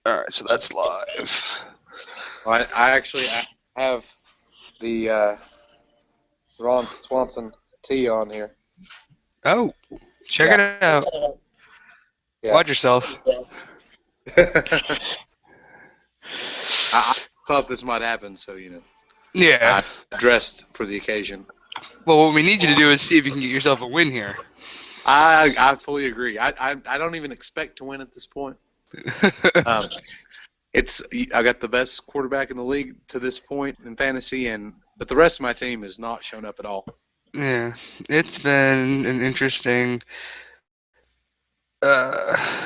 All right, so that's live. I have the Ron Swanson tee on here. Oh, check Yeah, it out. yeah. Watch yourself. I thought this might happen, so Yeah. I dressed for the occasion. Well, what we need you to do is see if you can get yourself a win here. I fully agree. I don't even expect to win at this point. Um, I got the best quarterback in the league to this point in fantasy, but the rest of my team has not shown up at all. Yeah, it's been an interesting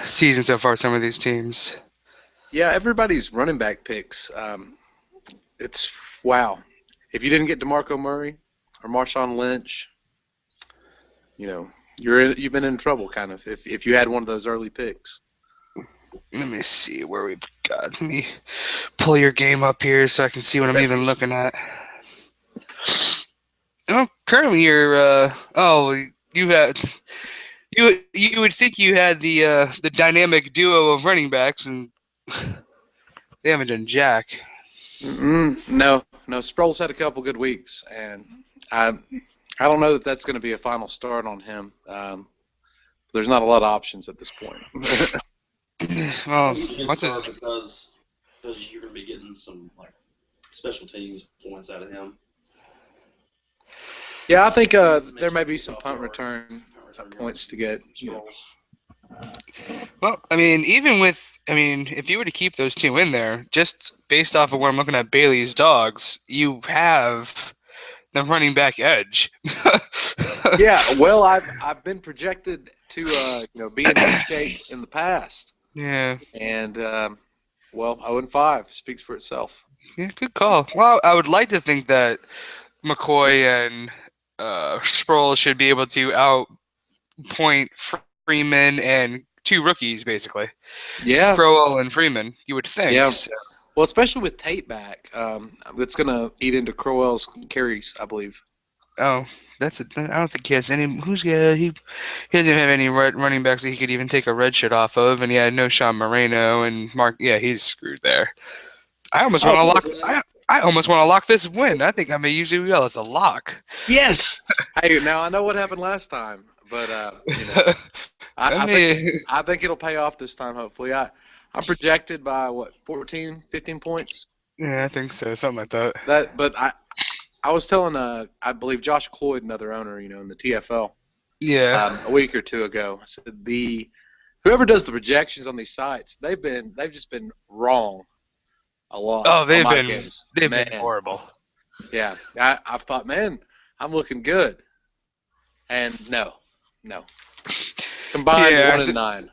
season so far. Some of these teams. Yeah, everybody's running back picks. It's wow. If you didn't get DeMarco Murray or Marshawn Lynch, you've been in trouble kind of if you had one of those early picks. Let me see where we've got. Let me pull your game up here so I can see what I'm even looking at. Oh, currently you're. You had. You would think you had the dynamic duo of running backs, and they haven't done jack. No. Sproles had a couple good weeks, and I I don't know that that's going to be a final start on him. There's not a lot of options at this point. Well, It's hard because you're going to be getting some like special teams points out of him. Yeah, I think there may be some punt return points to get. well, I mean, if you were to keep those two in there, just based off of where I'm looking at Bailey's dogs, you have the running back edge. Yeah, well, I've been projected to be in good shape in the past, Yeah, and 0-5 speaks for itself. yeah, good call. Well, I would like to think that McCoy and Sproul should be able to outpoint Freeman and two rookies, basically. Yeah, Crowell and Freeman, you would think. yeah. So. Well, especially with Tate back, it's going to eat into Crowell's carries, I believe. Oh, I don't think he has any. He doesn't have any running backs that he could even take a red shit off of, and he had no Sean Moreno and Mark. Yeah, he's screwed there. I almost want Oh, to lock. I almost want to lock this win. I think I may use UL as a lock. yes. Hey, now I know what happened last time, but I think it'll pay off this time. Hopefully, I'm projected by 14, 15 points. Yeah, I think so, something like that. But I was telling I believe Josh Cloyd, another owner, in the TFL, Yeah, a week or two ago. I said whoever does the projections on these sites, they've just been wrong a lot. oh, on my games. they've been horrible. Yeah, I've thought, man, I'm looking good, and no, combined Yeah, 1-9.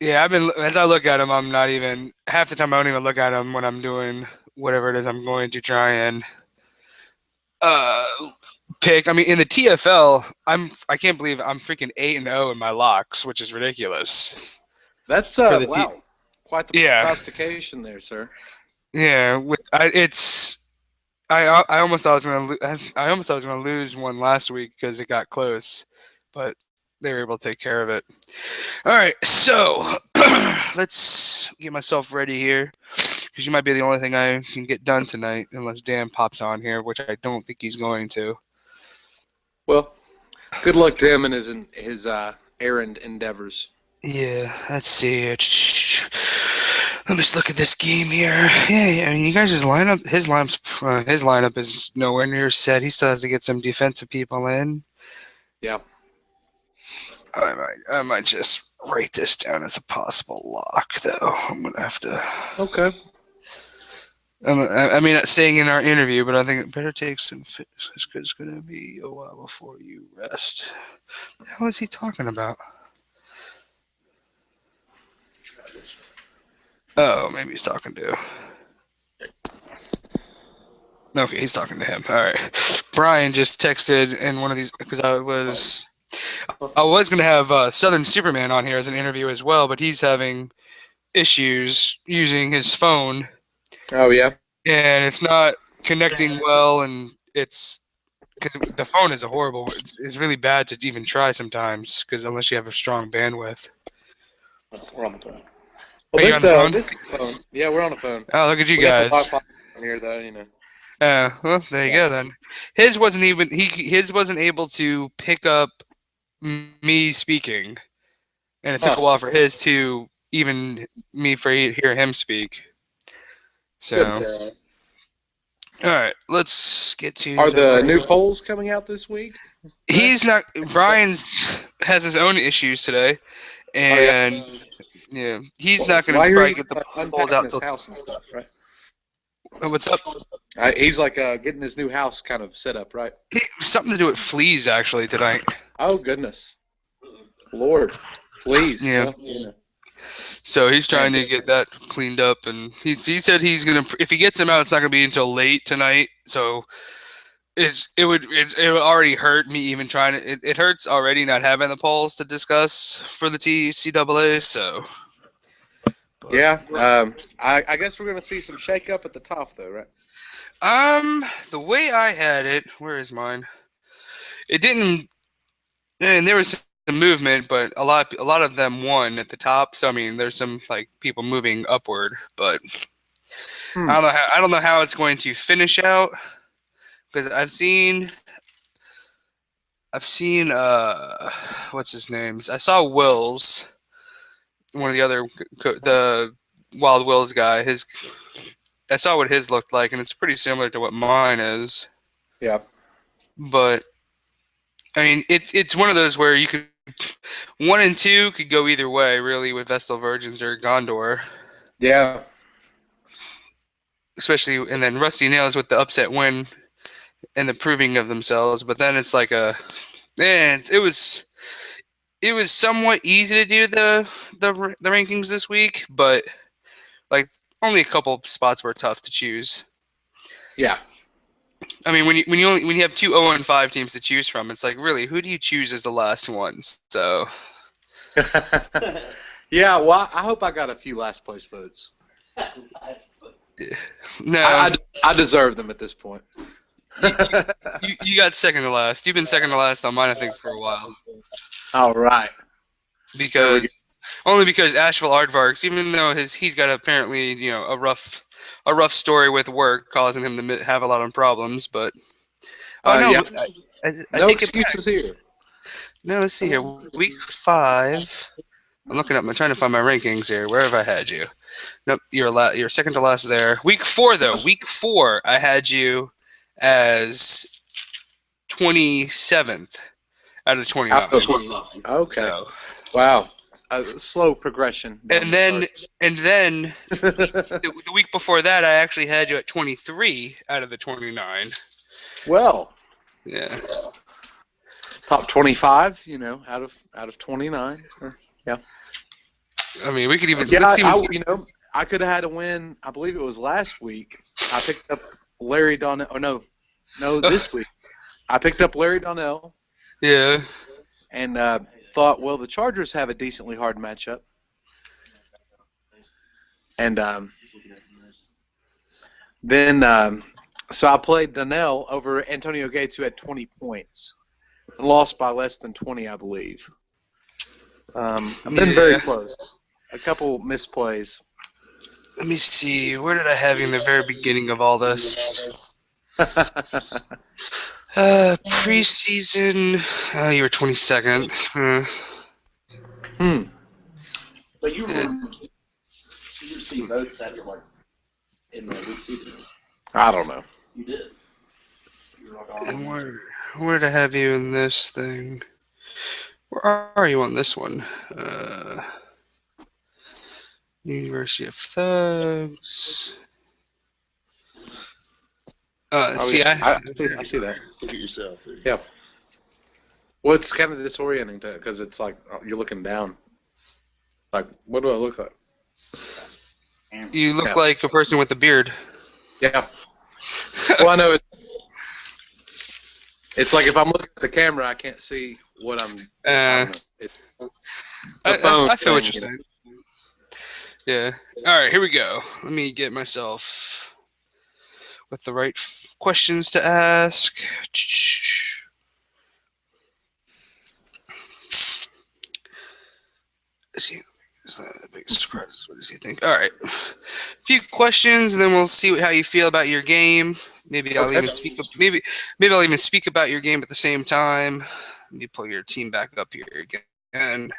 yeah. As I look at them, I'm not even half the time. I don't even look at them when I'm doing whatever it is I'm going to try and uh pick. I mean, in the TFL, I can't believe I'm freaking 8-0 in my locks, which is ridiculous. That's For the wow, quite the Yeah, prognostication there, sir. yeah. I almost thought I was I almost thought I was gonna lose one last week because it got close, but they were able to take care of it. All right, so let's get myself ready here because you might be the only thing I can get done tonight unless Dan pops on here, which I don't think he's going to. Well, good luck to him in his errand endeavors. Yeah, let's see. Let me just look at this game here. Yeah, I mean, you guys' lineup, his lineup is nowhere near set. He still has to get some defensive people in. Yeah. I might just write this down as a possible lock, though. I'm gonna have to. Okay. I mean, not saying in our interview, but I think it better take some fix because it's gonna be a while before you rest. What the hell is he talking about? Oh, maybe he's talking to. Okay, he's talking to him. All right. Brian just texted in one of these because I was gonna have Southern Superman on here as an interview as well, but he's having issues using his phone, Oh yeah. and it's not connecting well, and it's because the phone is it's really bad to even try sometimes because unless you have a strong bandwidth. We're on the phone. Well, Are you on the phone? this phone. Yeah, we're on the phone. Oh, look at you We got the guys. Wi-Fi on here, though. You know. Well, there you Yeah. go then. His wasn't able to pick up me speaking, and it took a Huh. while for his to even me for hear him speak. So, Goodness. all right, let's get to Are the new polls coming out this week? He's not. Brian's has his own issues today, and yeah, he's not going Well, I to hear probably he's get the polls unpacking out his till. house and stuff, right? What's up? He's like getting his new house kind of set up, right? Something to do with fleas actually tonight. Oh goodness, Lord, please. Yeah. Well, you know. So he's trying to get that cleaned up, and he said he's gonna, if he gets them out, it's not gonna be until late tonight. So it would already hurt me even trying to. It hurts already not having the polls to discuss for the TCAA. So Yeah. I guess we're gonna see some shake up at the top, though, right? the way I had it, where is mine? It didn't, and there was some movement, but a lot of them won at the top. So I mean, there's some like people moving upward, but I don't know how it's going to finish out because I've seen what's his name? I saw Wills, one of the other the Wild Wills guy. I saw what his looked like, and it's pretty similar to what mine is. Yeah. But I mean, it's one of those where you could 1 and 2 could go either way, really, with Vestal Virgins or Gondor. Yeah. Especially, and then Rusty Nails with the upset win and the proving of themselves. But then it's like it was somewhat easy to do the rankings this week, but like only a couple spots were tough to choose. Yeah. I mean, when you have 2 0-5 teams to choose from, it's like really who do you choose as the last ones? So Yeah. Well, I hope I got a few last place votes. no, I deserve them at this point. you got second to last. You've been second to last on mine, I think, for a while. All right. Only because Asheville Aardvarks, even though he's got apparently a rough story with work causing him to have a lot of problems, but no, yeah. I No take it back. excuses here. No, let's see here. Week 5. I'm trying to find my rankings here. Where have I had you? Nope, you're second to last there. Week 4 though. Week 4, I had you as 27th out of 29. Okay. So, Wow. A slow progression. and then the week before that, I actually had you at 23 out of the 29. Well, Yeah. top 25, out of 29. Yeah. I mean, we could even. Yeah, let's see I could have had a win. I believe it was last week. I picked up Larry Donnell. Oh no, this week. I picked up Larry Donnell. Yeah. And thought, well, the Chargers have a decently hard matchup. And then, so I played Donnell over Antonio Gates, who had 20 points. And lost by less than 20, I believe. I've been very close. A couple misplays. Let me see. Where did I have you in the very beginning of all this? Preseason. You were 22nd. But you received votes after in the week 2. I don't know. You did. You were like, And where did I have you in this thing? Where are you on this one? University of Thugs. I see that. look at yourself. Yeah. Well, it's kind of disorienting because it's like you're looking down. Like, what do I look like? You look like a person with a beard. Yeah. Well, I know it's like if I'm looking at the camera, I can't see what I'm. I don't know. It's I feel what you're saying. Yeah. All right, here we go. Let me get myself with the right questions to ask. Let's see. Is that a big surprise? What does he think? All right. A few questions, and then we'll see how you feel about your game. Maybe I'll Okay. even speak. Maybe I'll even speak about your game at the same time. Let me pull your team back up here again.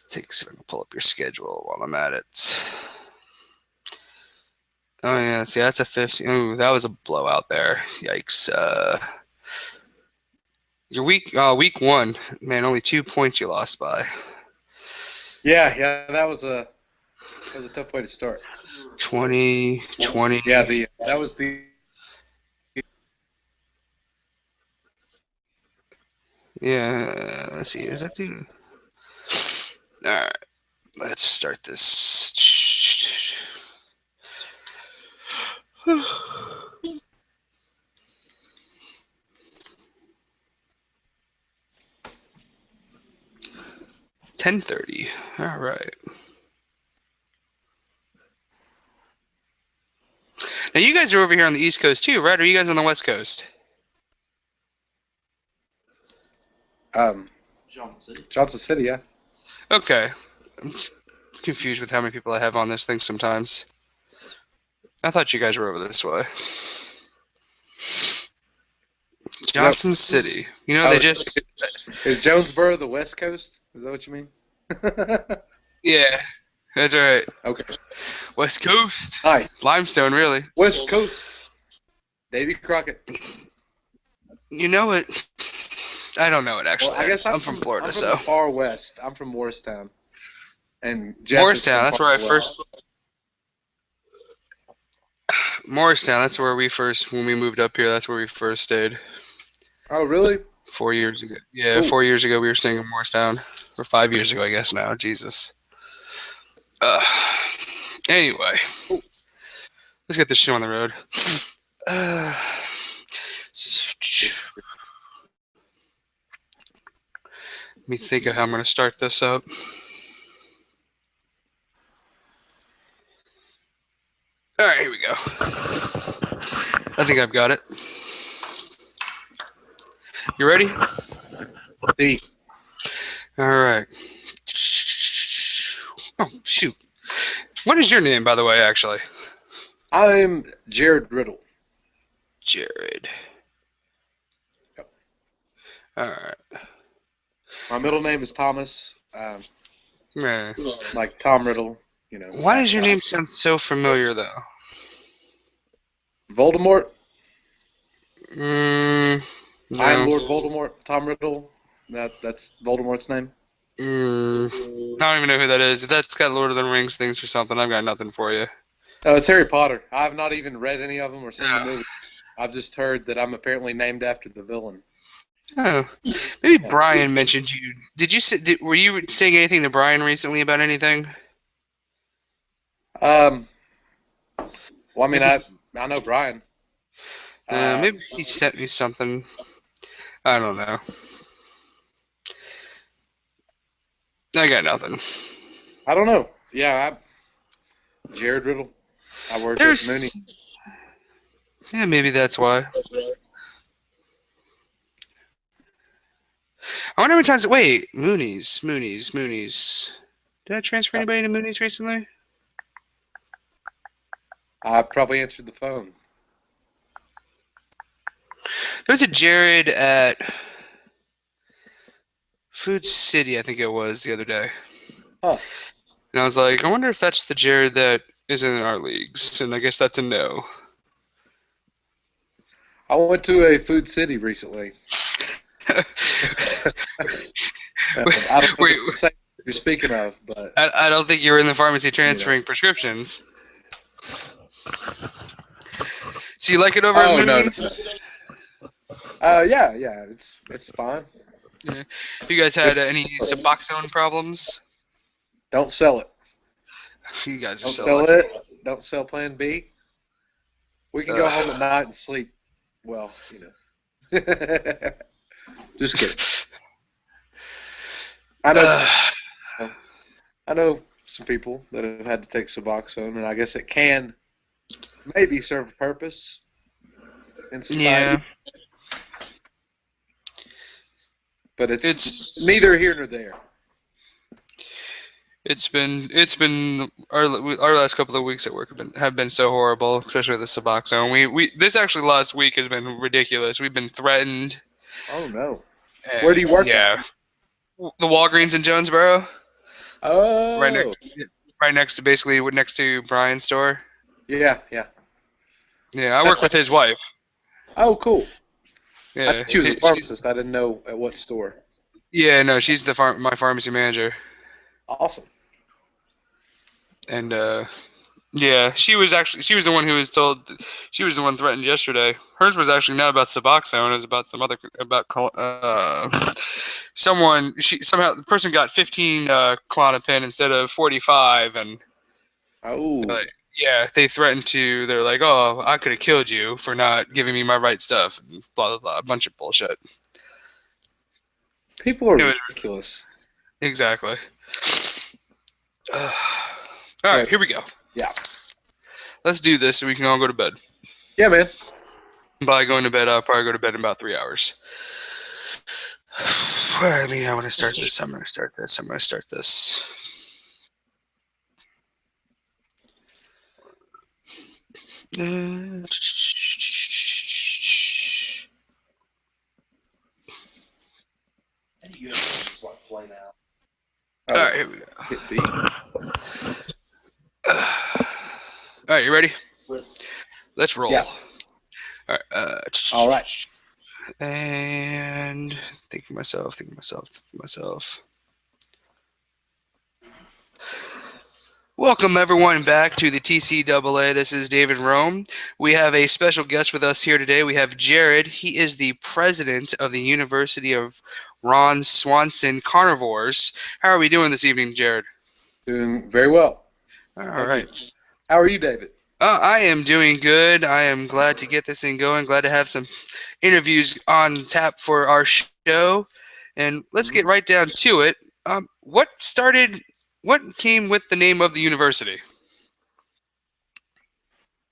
Take a second to pull up your schedule while I'm at it. Oh yeah, see that's a 50. Ooh, that was a blowout there. Yikes. Your week 1, man, only 2 points you lost by. Yeah, that was a tough way to start. 20. Yeah, that was the Yeah, let's see. Is that dude? All right, let's start this. 10:30. All right. Now you guys are over here on the East Coast too, right? Or are you guys on the West Coast? Johnson City, yeah. Okay. I'm confused with how many people I have on this thing sometimes. I thought you guys were over this way. Johnson City. You know, they just... Is Jonesboro the West Coast? Is that what you mean? Yeah, that's right. Okay. West Coast. Hi. Limestone, really. West Coast. Davy Crockett. You know it. I don't know it, actually. Well, I guess I'm from Florida, I'm from so... the far west. I'm from Morristown. And Morristown, that's where I West. first... Morristown, that's where we first... When we moved up here, that's where we first stayed. Oh, really? 4 years ago. Yeah, Ooh. 4 years ago we were staying in Morristown. Or 5 years ago, I guess now. Jesus. Anyway. Ooh. Let's get this show on the road. Let me think of how I'm going to start this up. All right, here we go. I think I've got it. You ready? D. All right. Oh, shoot. What is your name, by the way, actually? I'm Jared Riddle. Jared. Yep. All right. My middle name is Thomas. Man. Like Tom Riddle, you know. Why does your name sound so familiar, though? Voldemort? No. I am Lord Voldemort. Tom Riddle. That's Voldemort's name. I don't even know who that is. If that's got Lord of the Rings things or something, I've got nothing for you. Oh, it's Harry Potter. I've not even read any of them or seen Yeah. the movies. I've just heard that I'm apparently named after the villain. Oh, maybe Brian mentioned you. Did you? Were you saying anything to Brian recently about anything? Well, I mean, I know Brian. Maybe he sent me something. I don't know. I got nothing. I don't know. Yeah, Jared Riddle. I worked There's- at Mooney. Yeah, maybe that's why. I wonder how many times. Wait, Moonies. Did I transfer anybody to Moonies recently? I probably answered the phone. There was a Jared at Food City, I think it was, the other day. Huh. And I was like, I wonder if that's the Jared that is in our leagues. And I guess that's a no. I went to a Food City recently. I don't know Wait. what you're speaking of, but I don't think you were in the pharmacy transferring prescriptions. So you like it over at no. Moonies? Yeah, it's fine. Have you guys had any Suboxone problems? Don't sell it. You guys are Don't so sell lucky. it. Don't sell Plan B. We can go home at night and sleep. Well, you know. Just kidding. I know some people that have had to take Suboxone, and I guess it can maybe serve a purpose in society. Yeah. but it's It's neither here nor there. It's been our last couple of weeks at work have been so horrible, especially with the Suboxone. We this actually last week has been ridiculous. We've been threatened. Oh no! Where do you work Yeah, at? the Walgreens in Jonesboro, right Oh, next to basically next to Brian's store. yeah. Yeah, I work with his wife. Oh, cool. I Yeah, thought she was a pharmacist. I didn't know at what store. yeah, no, she's my pharmacy manager, Awesome. and yeah, she was the one who was told. She was the one threatened yesterday. Hers was actually not about Suboxone. It was about someone. The person got 15 Klonopin instead of 45, and Oh, yeah, they threatened to. They're like, "Oh, I could have killed you for not giving me my right stuff." And blah blah blah, a bunch of bullshit. people are It was ridiculous. exactly. All right, here we go. Yeah. Let's do this so we can all go to bed. Yeah, man. By going to bed, I'll probably go to bed in about 3 hours. I mean, I want to start this. I'm going to start this. I'm going to start this. And you just like play now. Oh, All right, here we go. hit B. All right, you ready? With Let's roll. Yeah. All right. All right. And think of myself. Welcome everyone back to the TCAA. This is David Rome. We have a special guest with us here today. We have Jared. He is the president of the University of Ron Swanson Carnivores. How are we doing this evening, Jared? Doing very well. All Thank right. you. How are you, David? I am doing good. I am glad to get this thing going. Glad to have some interviews on tap for our show. And let's get right down to it. What came with the name of the university?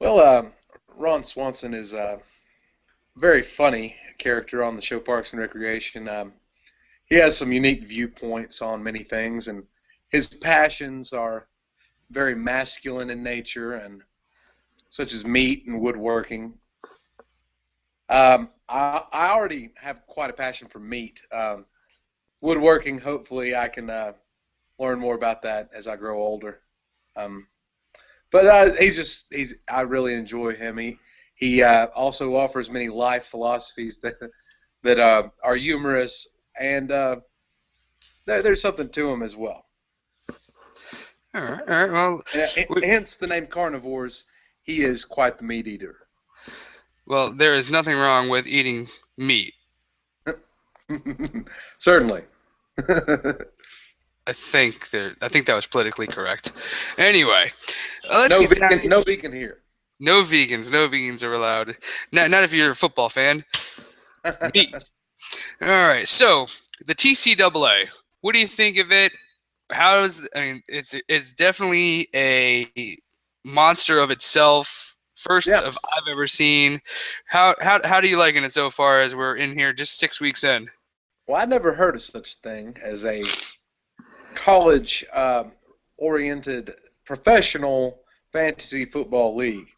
Well, Ron Swanson is a very funny character on the show Parks and Recreation. He has some unique viewpoints on many things, and his passions are very masculine in nature, and such as meat and woodworking. I already have quite a passion for meat. Woodworking, hopefully, I can learn more about that as I grow older. But I really enjoy him. He also offers many life philosophies that are humorous, and there's something to him as well. All right. Well, Hence the name Carnivores. He is quite the meat eater. well, there is nothing wrong with eating meat. Certainly. I think that was politically correct. Anyway, let's No get down. vegan, no vegan here. No vegans. No vegans are allowed. Not if you're a football fan. Meat. All right. So the TCAA. What do you think of it? It's definitely a monster of itself. First Yeah. of I've ever seen. How do you liking it so far? As we're in here just 6 weeks in. Well, I never heard of such a thing as a college-oriented professional fantasy football league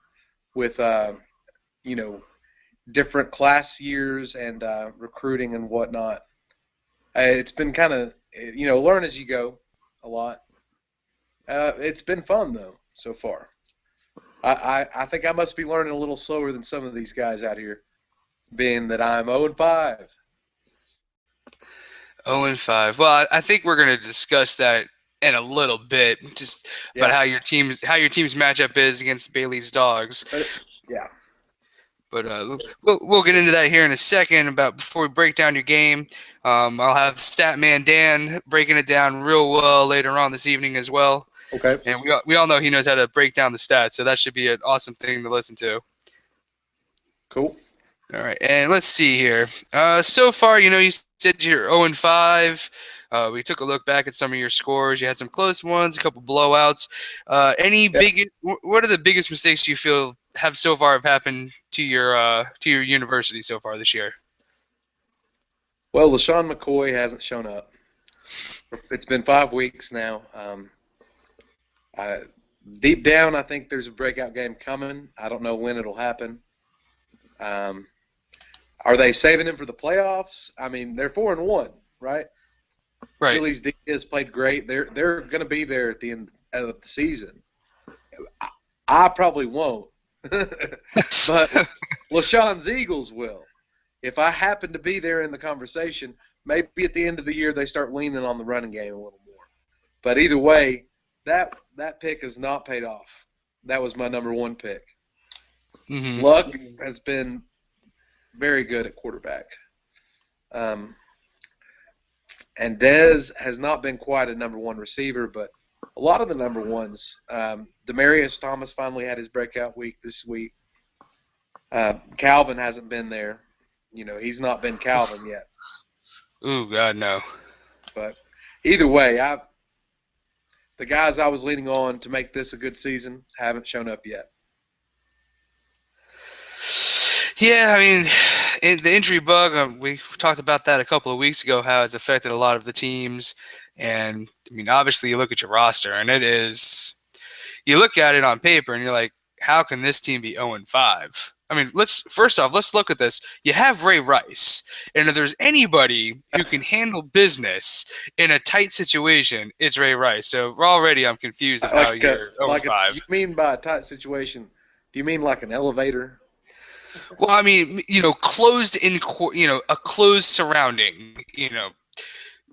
with, different class years and recruiting and whatnot. It's been kind of, learn as you go a lot. It's been fun, though, so far. I think I must be learning a little slower than some of these guys out here, being that I'm 0-5. 0-5. Well, I think we're going to discuss that in a little bit, just about how your team's matchup is against Bailey's Dogs. Yeah. But we'll get into that here in a second. Before we break down your game, I'll have Statman Dan breaking it down real well later on this evening as well. Okay. And we all know he knows how to break down the stats, so that should be an awesome thing to listen to. Cool. All right, and let's see here. So far, you said you're 0-5. We took a look back at some of your scores. You had some close ones, a couple blowouts. What are the biggest mistakes you feel have happened to your university so far this year? Well, LaShawn McCoy hasn't shown up. It's been 5 weeks now. Deep down, I think there's a breakout game coming. I don't know when it'll happen. Are they saving him for the playoffs? I mean, they're 4-1, right? Right. Phillies D has played great. They're going to be there at the end of the season. I probably won't, but LaShawn's Eagles will. If I happen to be there in the conversation, maybe at the end of the year they start leaning on the running game a little more. But either way, that pick has not paid off. That was my number 1 pick. Mm-hmm. Luck has been very good at quarterback. And Dez has not been quite a number 1 receiver, but a lot of the number ones. Demaryius Thomas finally had his breakout week this week. Calvin hasn't been there. He's not been Calvin yet. Ooh, God, no. But either way, the guys I was leaning on to make this a good season haven't shown up yet. Yeah, I mean, the injury bug, we talked about that a couple of weeks ago, how it's affected a lot of the teams. And, I mean, obviously you look at your roster, and you look at it on paper, and you're like, how can this team be 0-5? I mean, first off, let's look at this. You have Ray Rice, and if there's anybody who can handle business in a tight situation, it's Ray Rice. So already I'm confused at how you're 0-5. You mean by a tight situation, do you mean like an elevator? Well, I mean, closed in, a closed surrounding,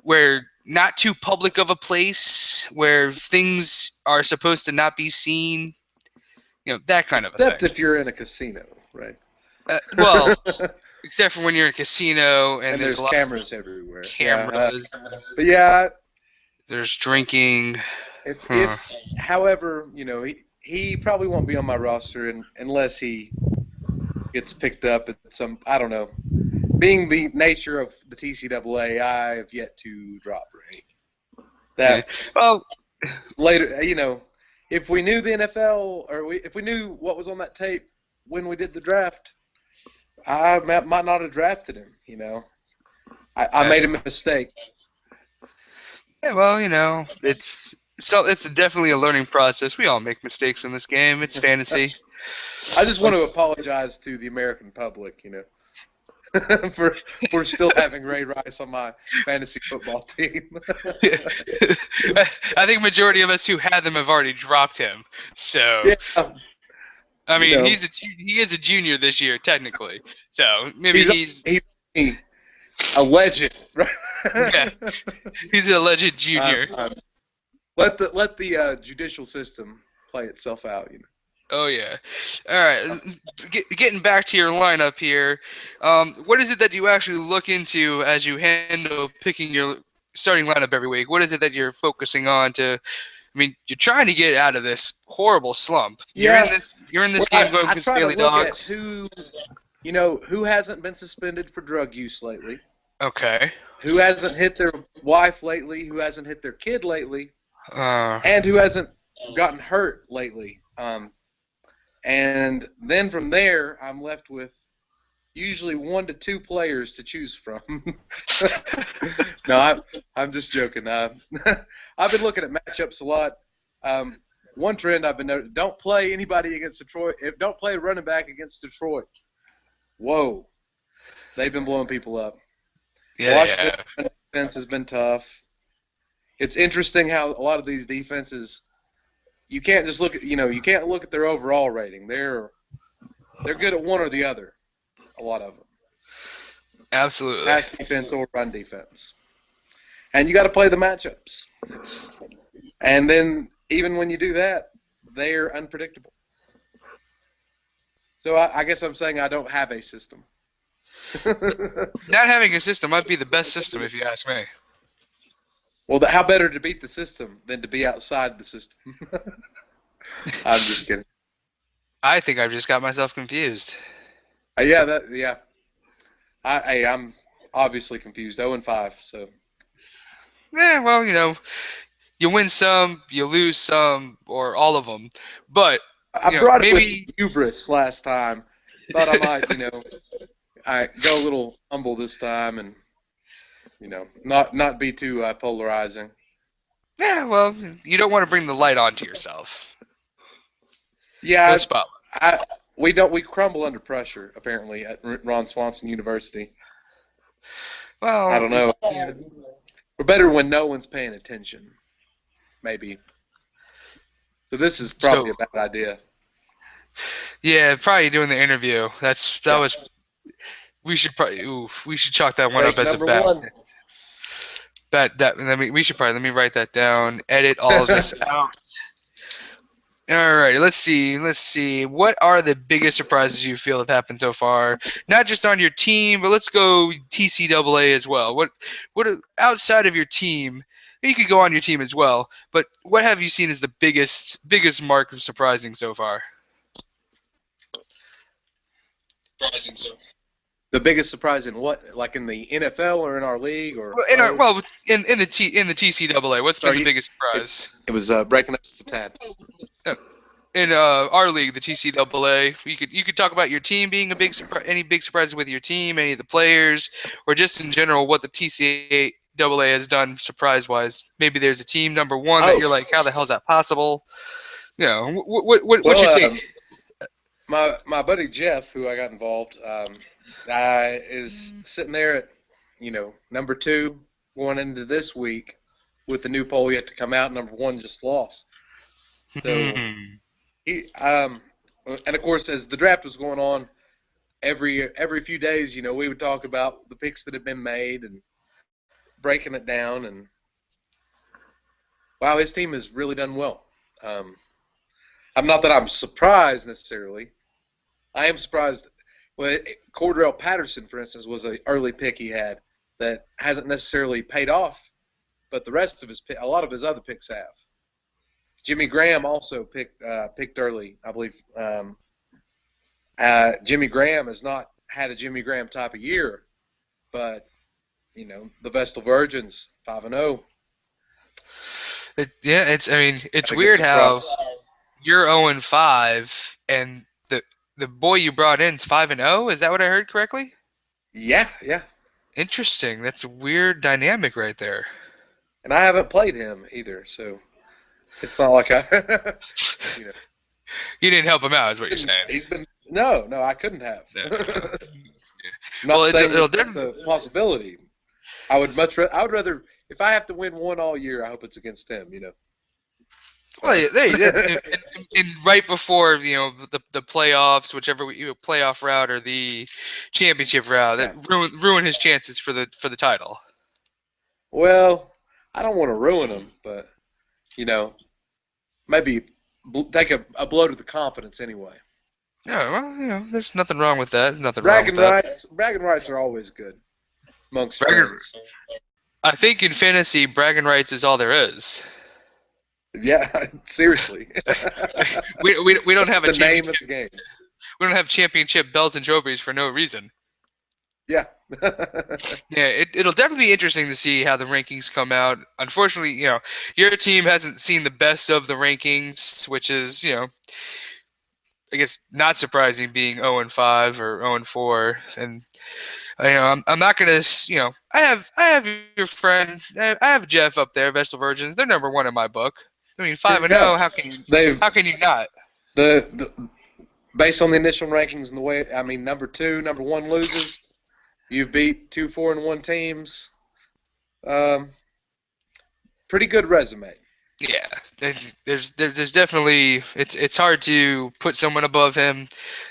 where not too public of a place, where things are supposed to not be seen, that kind of a thing. Except if you're in a casino, right? Well, except for when you're in a casino and there's a lot cameras everywhere. Cameras. But yeah, there's drinking. However, he probably won't be on my roster unless he gets picked up at some, I don't know. Being the nature of the TCAA, I have yet to drop Ray. Later, if we knew the NFL or if we knew what was on that tape when we did the draft, I might not have drafted him. I made a mistake. Yeah, well, it's definitely a learning process. We all make mistakes in this game. It's fantasy. I just want to apologize to the American public, for still having Ray Rice on my fantasy football team. I think majority of us who had them have already dropped him. So, yeah. I mean, he is a junior this year technically. So maybe he's a legend, right? Yeah, he's an alleged junior. Let the judicial system play itself out, Oh, yeah. All right. Getting back to your lineup here, what is it that you actually look into as you handle picking your starting lineup every week? What is it that you're focusing on you're trying to get out of this horrible slump. Yeah. You're in this game going against Bailey Dogs. Who hasn't been suspended for drug use lately? Okay. Who hasn't hit their wife lately? Who hasn't hit their kid lately? And who hasn't gotten hurt lately? And then from there, I'm left with usually 1 to 2 players to choose from. No, I'm just joking. I've been looking at matchups a lot. One trend I've been noticing: don't play anybody against Detroit. Don't play running back against Detroit. Whoa, they've been blowing people up. Yeah. Defense has been tough. It's interesting how a lot of these defenses. You can't just look at you can't look at their overall rating. They're good at one or the other. A lot of them. Absolutely. Pass defense or run defense. And you got to play the matchups. And then even when you do that, they're unpredictable. So I guess I'm saying I don't have a system. Not having a system might be the best system if you ask me. Well, how better to beat the system than to be outside the system? I'm just kidding. I think I've just got myself confused. Yeah. I'm obviously confused. 0-5. So. Yeah, well, you win some, you lose some, or all of them. But I brought it with hubris last time. Thought I might, I go a little humble this time and not be too polarizing. Yeah, well, you don't want to bring the light onto yourself. Yeah, No spotlight. we crumble under pressure apparently at Ron Swanson University. Well, I don't know. We're better when no one's paying attention. Maybe. So this is probably a bad idea. Yeah, probably doing the interview. Was. We should chalk that one up as a bet. Let me write that down. Edit all of this out. All right, let's see. What are the biggest surprises you feel have happened so far? Not just on your team, but let's go TCAA as well. What outside of your team? You could go on your team as well. But what have you seen as the biggest mark of surprising so far? The biggest surprise in what? Like in the NFL or in our league or? In the TCAA, what's been the biggest surprise? It was breaking us a tad. In our league, the TCAA, you could talk about your team being a big surprise, any big surprises with your team, any of the players, or just in general what the TCAA has done surprise-wise. Maybe there's a team number one that you're like, how the hell is that possible? What's your take? My buddy Jeff, who I got involved, is sitting there at number 2 going into this week with the new poll yet to come out. Number 1 just lost. So he and of course as the draft was going on, every few days, we would talk about the picks that had been made and breaking it down. And wow, his team has really done well. I'm not that I'm surprised necessarily. I am surprised. Well, Cordell Patterson, for instance, was an early pick he had that hasn't necessarily paid off, but the rest of a lot of his other picks have. Jimmy Graham also picked early, I believe. Jimmy Graham has not had a Jimmy Graham type of year, but the Vestal Virgins 5-0. It's weird how you're 0-5 and the boy you brought in is 5-0. Is that what I heard correctly? Yeah. Interesting. That's a weird dynamic right there. And I haven't played him either, so it's not like I. You didn't help him out, is what you're saying. He's been no, I couldn't have. No. I'm not saying it's a possibility. I would rather if I have to win one all year, I hope it's against him. Well, and right before the playoffs, whichever playoff route or the championship route, that ruin his chances for the title. Well, I don't want to ruin him, but maybe take a blow to the confidence anyway. Yeah, well, there's nothing wrong with that. Bragging rights are always good amongst friends. I think in fantasy, bragging rights is all there is. Yeah, seriously. we don't have the name of the game. We don't have championship belts and trophies for no reason. Yeah. Yeah, it'll definitely be interesting to see how the rankings come out. Unfortunately, your team hasn't seen the best of the rankings, which is, I guess not surprising being 0-5 or 0-4. And I'm not gonna, I have your friend, I have Jeff up there, Vestal Virgins. They're number 1 in my book. 5-0. How can you not? The based on the initial rankings and the way number 2, number 1 loses. You've beat 2 4-1 teams. Pretty good resume. Yeah, there's definitely it's hard to put someone above him.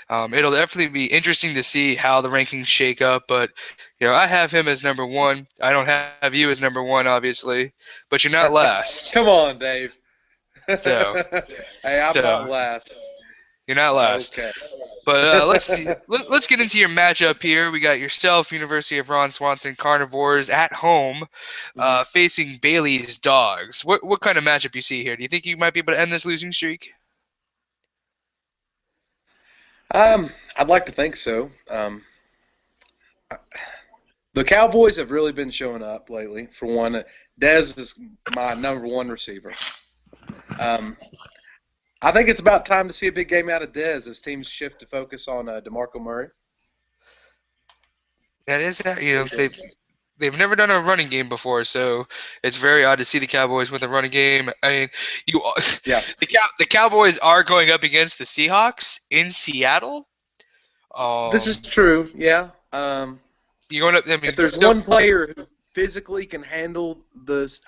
It'll definitely be interesting to see how the rankings shake up. But I have him as number 1. I don't have you as number 1, obviously, but you're not last. Come on, Dave. So, hey, I'm not last. You're not last. Okay. But let's get into your matchup here. We got yourself, University of Ron Swanson Carnivores at home, facing Bailey's Dogs. What kind of matchup you see here? Do you think you might be able to end this losing streak? I'd like to think so. The Cowboys have really been showing up lately. For one, Dez is my number 1 receiver. I think it's about time to see a big game out of Dez as teams shift to focus on DeMarco Murray. That is, they've never done a running game before, so it's very odd to see the Cowboys with a running game. I mean, you Yeah. the Cowboys are going up against the Seahawks in Seattle. This is true. Yeah. You're going up. I mean, If there's still, one player who physically can handle this,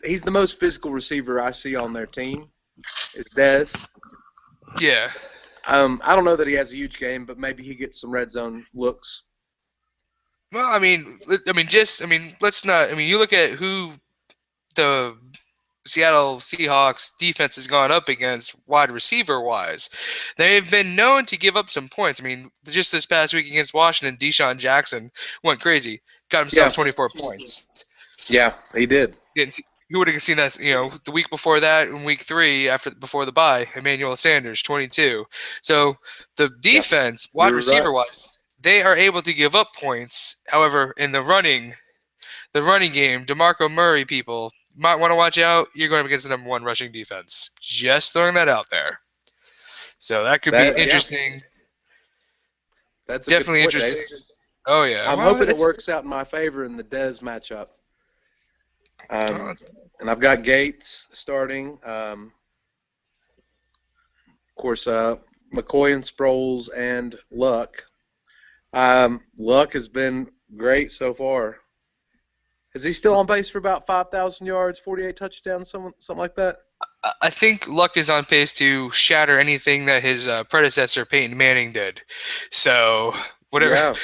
he's the most physical receiver I see on their team. Is Dez. yeah. I don't know that he has a huge game, but maybe he gets some red zone looks. Well, let's not. I mean, you look at who the Seattle Seahawks defense has gone up against wide receiver wise. They've been known to give up some points. I mean, just this past week against Washington, Deshaun Jackson went crazy, got himself 24 points. Yeah, he did. You would have seen that, the week before that, in week 3, before the bye, Emmanuel Sanders, 22. So the defense, wide receiver wise, they are able to give up points. However, in the running game, DeMarco Murray, people might want to watch out. You're going up against the number 1 rushing defense. Just throwing that out there. So that could be interesting. Yeah. That's definitely good point, interesting. Dave. Oh yeah, I'm hoping it works out in my favor in the Dez matchup. And I've got Gates starting. Of course, McCoy and Sproles and Luck. Luck has been great so far. Is he still on pace for about 5,000 yards, 48 touchdowns, something like that? I think Luck is on pace to shatter anything that his predecessor Peyton Manning did. So whatever,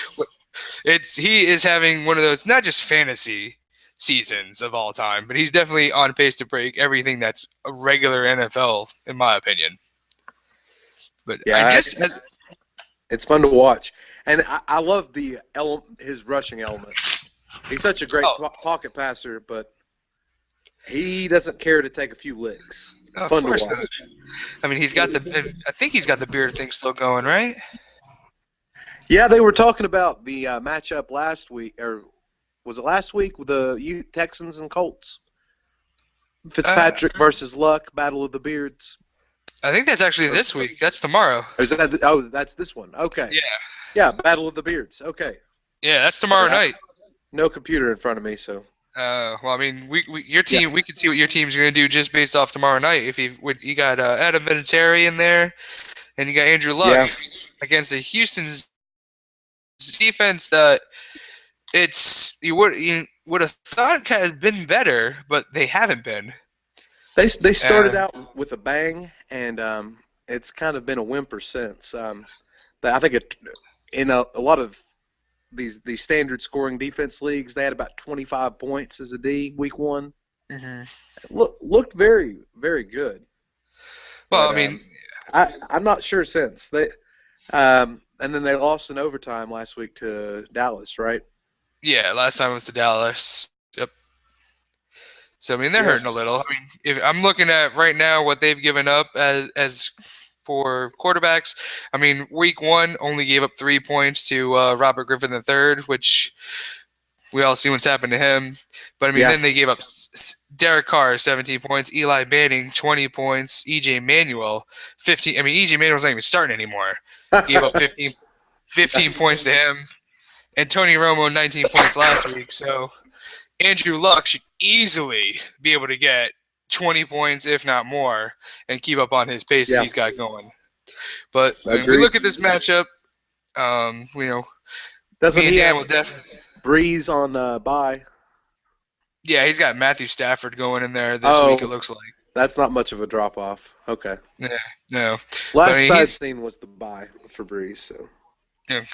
he is having one of those not just fantasy seasons of all time, but he's definitely on pace to break everything that's a regular NFL, in my opinion. But yeah, it's fun to watch, and I love his rushing element. He's such a great pocket passer, but he doesn't care to take a few licks. Fun to watch. Not. I mean, I think he's got the beard thing still going, right? Yeah, they were talking about the matchup last week, or was it last week with the Texans and Colts? Fitzpatrick versus Luck, Battle of the Beards. I think that's actually this week. That's tomorrow. That's this one. Okay. Yeah. Yeah, Battle of the Beards. Okay. Yeah, that's tomorrow night. No computer in front of me, so. Well, I mean, your team. Yeah. We can see what your team's going to do just based off tomorrow night. If you got Adam Vinatieri in there, and you got Andrew Luck against the Houston's defense that you would have thought kind of been better, but they haven't been. They started out with a bang, and it's kind of been a whimper since. I think in a lot of these standard scoring defense leagues, they had about 25 points as a D week 1. Mm-hmm. Looked very, very good. Well, but, I mean, I'm not sure since they, and then they lost in overtime last week to Dallas, right? Yeah, last time it was to Dallas. Yep. So I mean, they're hurting a little. I mean, if I'm looking at right now what they've given up as for quarterbacks, I mean, week 1 only gave up 3 points to Robert Griffin III, which we all see what's happened to him. But I mean, then they gave up Derek Carr 17 points, Eli Manning 20 points, EJ Manuel 15. I mean, EJ Manuel's not even starting anymore. Gave up 15 points to him, and Tony Romo 19 points last week. So Andrew Luck should easily be able to get 20 points, if not more, and keep up on his pace that he's got going. But when we look at this matchup, doesn't he have Breeze on bye? Yeah, he's got Matthew Stafford going in there this week, it looks like. That's not much of a drop-off. Okay. Yeah, no. Last I've seen was the bye for Breeze, so.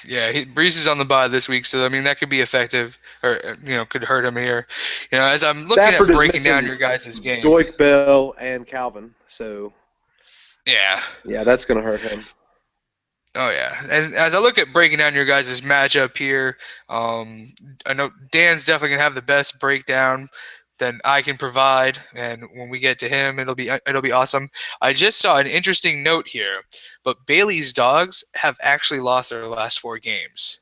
Yeah, Breeze is on the bye this week, so I mean that could be effective, or could hurt him here. As I'm looking at breaking down your guys' game, Joique Bell and Calvin, so yeah, that's gonna hurt him. Oh yeah, as I look at breaking down your guys' matchup here, I know Dan's definitely gonna have the best breakdown that I can provide, and when we get to him, it'll be awesome. I just saw an interesting note here, but Bailey's Dogs have actually lost their last 4 games.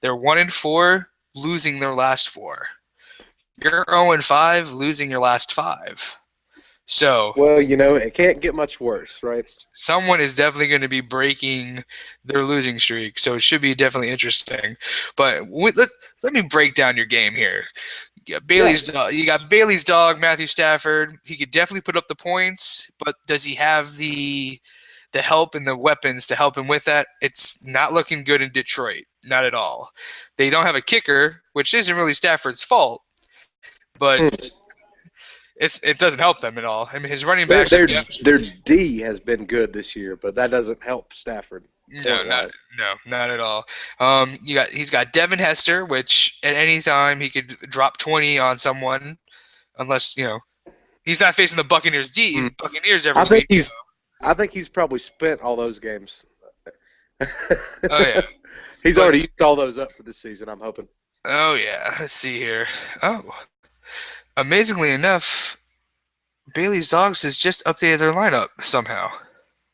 They're 1-4, losing their last 4. You're 0-5, losing your last 5. So Well, it can't get much worse, right? someone is definitely going to be breaking their losing streak. So it should be definitely interesting. But let me break down your game here. You got Bailey's dog, Matthew Stafford. He could definitely put up the points, but does he have the help and the weapons to help him with that? It's not looking good in Detroit. Not at all. They don't have a kicker, which isn't really Stafford's fault, but it doesn't help them at all. I mean, his running backs Their D has been good this year, but that doesn't help Stafford. No, not at all. He's got Devin Hester, which at any time he could drop 20 on someone, unless he's not facing the Buccaneers Buccaneers every week. I think he's probably spent all those games. Oh yeah, he's already used all those up for this season. I'm hoping. Oh yeah, let's see here. Oh, amazingly enough, Bailey's Dogs has just updated their lineup somehow.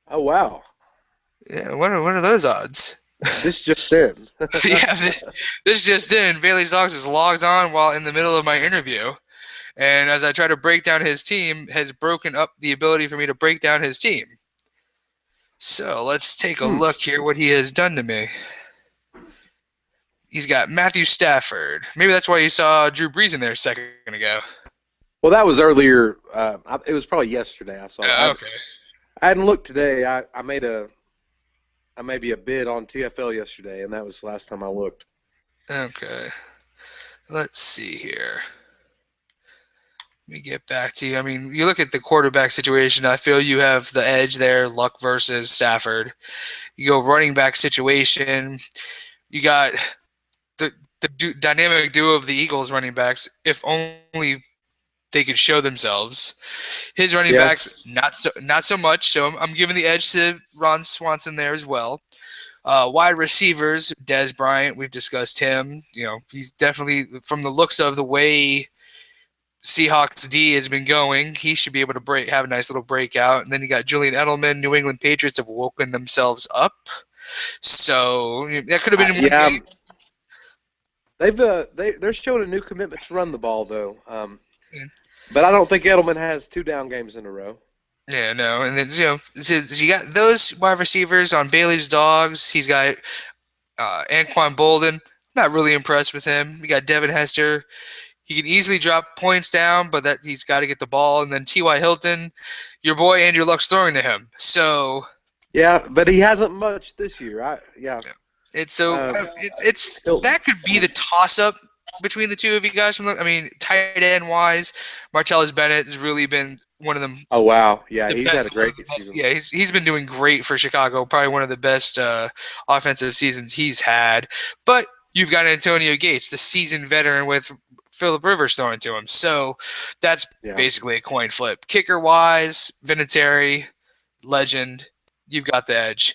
Oh wow. Yeah, what are those odds? This just in. Yeah, this just in. Bailey's Dogs is logged on while in the middle of my interview, and as I try to break down his team, has broken up the ability for me to break down his team. So let's take a look here what he has done to me. He's got Matthew Stafford. Maybe that's why you saw Drew Brees in there a second ago. Well, that was earlier. It was probably yesterday. I saw it. Okay. I hadn't looked today. I made maybe a bid on TFL yesterday, and that was the last time I looked. Okay. Let's see here. Let me get back to you. I mean, you look at the quarterback situation, I feel you have the edge there, Luck versus Stafford. You go running back situation, you got the dynamic duo of the Eagles running backs, if only they could show themselves. His running backs, not so much, so I'm giving the edge to Ron Swanson there as well. Wide receivers, Dez Bryant, we've discussed him. He's definitely, from the looks of the way Seahawks D has been going, he should be able to have a nice little breakout. And then you got Julian Edelman. New England Patriots have woken themselves up, so that could have been one game. They're showing a new commitment to run the ball though, but I don't think Edelman has 2 down games in a row. Yeah, no, and then you got those wide receivers on Bailey's Dogs. He's got Anquan Bolden. Not really impressed with him. You got Devin Hester. He can easily drop points down, but that he's got to get the ball. And then T.Y. Hilton, your boy Andrew Luck's throwing to him. So yeah, but he hasn't much this year. It's that could be the toss-up between the two of you guys. Tight end wise, Martellus Bennett has really been one of them. Oh wow, yeah, he's had a great season. Yeah, he's been doing great for Chicago. Probably one of the best offensive seasons he's had. But you've got Antonio Gates, the seasoned veteran with Phillip Rivers throwing to him. So that's basically a coin flip. Kicker-wise, Vinatieri, legend. You've got the edge.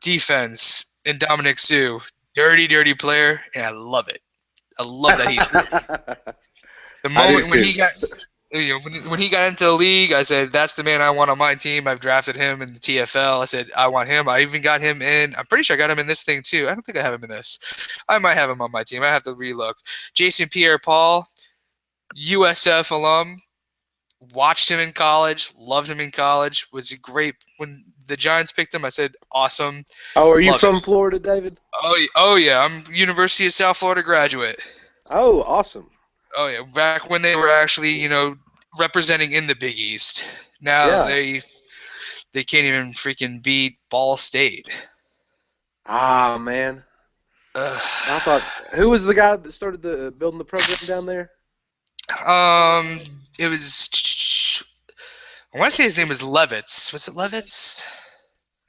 Defense, and Dominic Sue, dirty player, and I love it. I love that he. The moment when he got into the league, I said, that's the man I want on my team. I've drafted him in the TFL. I said, I want him. I even got him in. I'm pretty sure I got him in this thing, too. I don't think I have him in this. I might have him on my team. I have to relook. Jason Pierre-Paul, USF alum. Watched him in college. Loved him in college. Was great. When the Giants picked him, I said, awesome. Oh, are you from Florida, David? Oh, yeah. I'm University of South Florida graduate. Oh, awesome. Oh, yeah. Back when they were actually, representing in the Big East. Now they can't even freaking beat Ball State. Ah, man. I thought, who was the guy that started building the program down there? It was, I want to say his name was Levitz. Was it Levitz?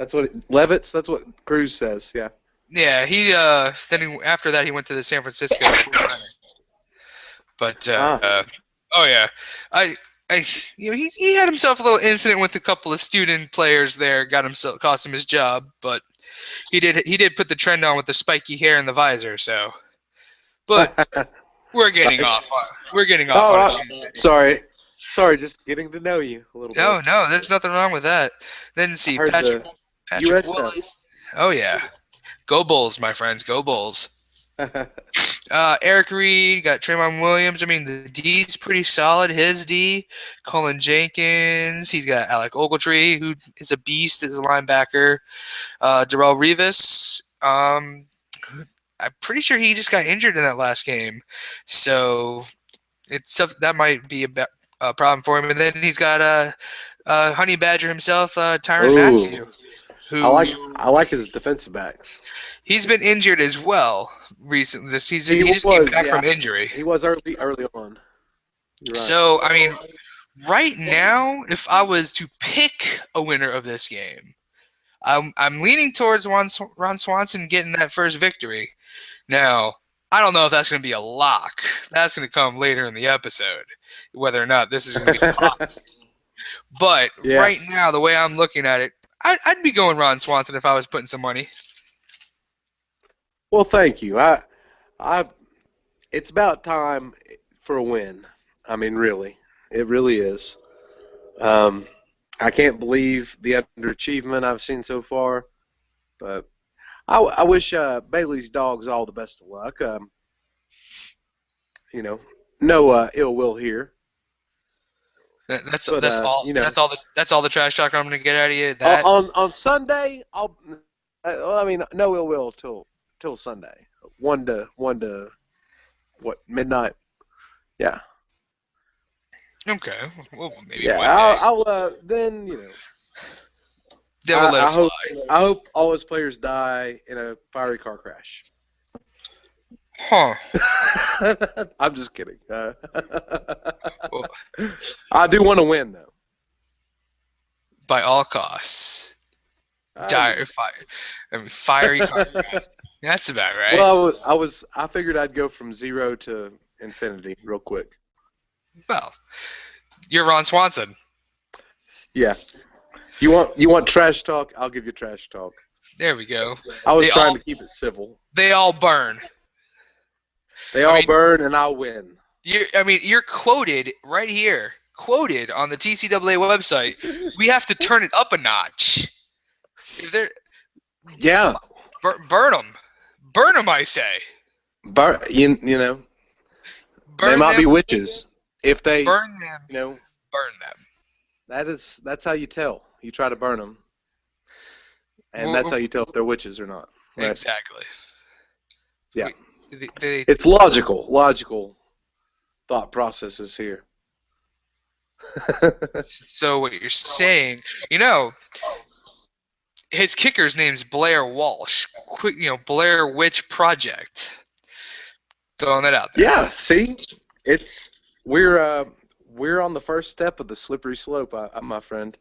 Levitz? That's what Cruz says, yeah. Yeah, after that he went to the San Francisco. But oh yeah, he had himself a little incident with a couple of student players there. Cost him his job, but he did put the trend on with the spiky hair and the visor. So, but we're getting off. We're getting off. Sorry, just getting to know you a little bit. No, there's nothing wrong with that. Then see Patrick Willis. Oh yeah, go Bulls, my friends, go Bulls. Eric Reed, got Tremont Williams. I mean, the D's pretty solid. His D, Colin Jenkins. He's got Alec Ogletree, who is a beast as a linebacker. Darrell Rivas. I'm pretty sure he just got injured in that last game, so it's stuff that might be a problem for him. And then he's got Honey Badger himself, Tyrann Ooh. Mathieu, who I like his defensive backs. he's been injured as well recently this season. He He just came was, back yeah. from injury. He was early on. You're right. So, I mean, right now, if I was to pick a winner of this game, I'm leaning towards Ron Swanson getting that first victory. Now, I don't know if that's going to be a lock. That's going to come later in the episode, whether or not this is going to be a lock. But Yeah. right now, the way I'm looking at it, I'd be going Ron Swanson if I was putting some money. Well, thank you. It's about time for a win. I mean, really, it really is. I can't believe the underachievement I've seen so far, but I wish Bailey's dogs all the best of luck. No ill will here. That's But, all. you know. That's all the trash talk I'm going to get out of you. That On Sunday, no ill will till Sunday. 1 to what, midnight? Yeah. okay. Well, maybe Yeah, one day. I'll then They will let it fly. I hope all his players die in a fiery car crash. Huh. I'm just kidding. I do want to win though. By all costs. Fiery car. That's about right. Well, I figured I'd go from 0 to infinity real quick. Well, you're Ron Swanson. Yeah. You want trash talk? I'll give you trash talk. There we go. I was They trying all- to keep it civil. They all burn. They I all mean- burn and I'll win. You're quoted right here. Quoted on the TCAA website. We have to turn it up a notch. If they're Yeah. burn them. Burn them, I say. You know, Burn they might them. be witches. If they, Burn them. you know, Burn them. that's how you tell. You try to burn them. And Well, that's how you tell if they're witches or not. Right? Exactly. Yeah. They, It's logical thought processes here. so what you're saying, his kicker's name's Blair Walsh. Blair Witch Project. Throwing that out there. Yeah, see? We're on the first step of the slippery slope, my friend.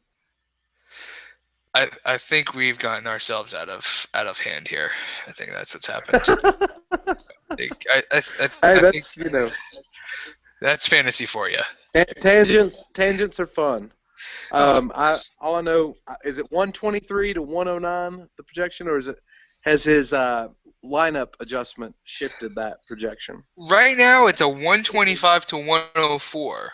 I think we've gotten ourselves out of hand here. I think that's what's happened. I think That's, that's fantasy for you. tangents are fun. All I know, is it 123 to 109 the projection, or has his lineup adjustment shifted that projection? Right now, it's a 125 to 104.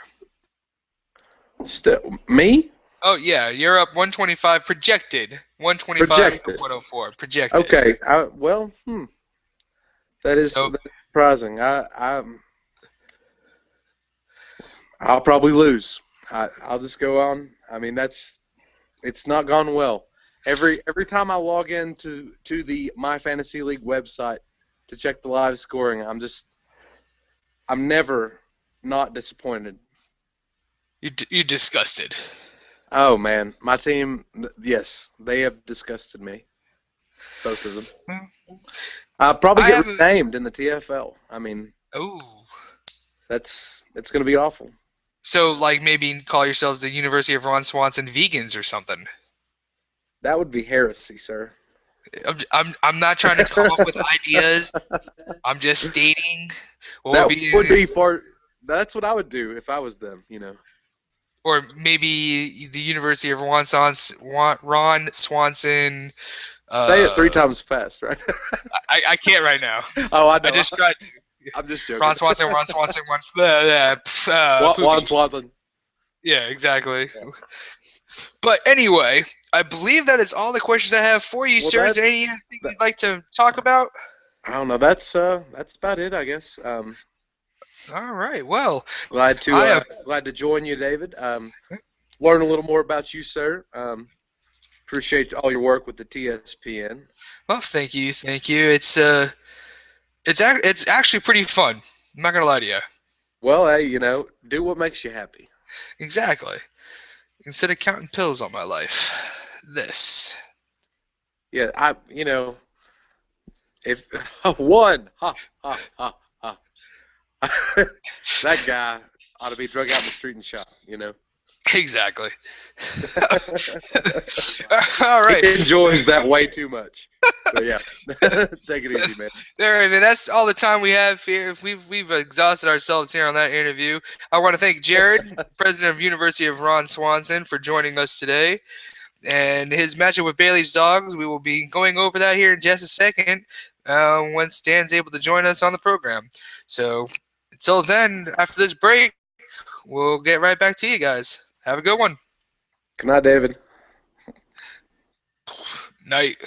Still, me? Oh yeah, you're up 125 projected. 125 Projected. to 104 projected. Okay. That is So- that's surprising. I'll probably lose. I'll just go on. I mean, it's not gone well. Every time I log into the My Fantasy League website to check the live scoring, I'm never not disappointed. You disgusted. Oh man, my team, yes, they have disgusted me. Both of them. I'll probably I get haven't- renamed in the TFL. I mean, Oh. it's going to be awful. So like maybe call yourselves the University of Ron Swanson Vegans or something. That would be heresy, sir. I'm not trying to come up with ideas. I'm just stating what That would be, that's what I would do if I was them, or maybe the University of Ron Swanson. Say it 3 times fast, right? I can't right now. Oh, I know. I just tried to. I'm just joking. Ron Swanson. Ron. Juan Swanson. Yeah, exactly. But anyway, I believe that is all the questions I have for you, Well, sir. Is there that's- anything you'd like to talk about? I don't know. That's about it, I guess. All right. Well, Glad to I glad to join you, David. Learn a little more about you, sir. Appreciate all your work with the TSPN. well, thank you. It's actually pretty fun. I'm not gonna lie to you. Well, hey, do what makes you happy. Exactly. Instead of counting pills on my life, this. Yeah, if one, ha ha ha ha, that guy ought to be drug out in the street and shot. Exactly. All right. He enjoys that way too much. So yeah, take it easy, man. All right, man. That's all the time we have here. We've exhausted ourselves here on that interview. I want to thank Jared, president of University of Ron Swanson, for joining us today. And his matchup with Bailey's Dogs, we will be going over that here in just a second once Dan's able to join us on the program. So until then, after this break, we'll get right back to you guys. Have a good one. Good night, David. Night.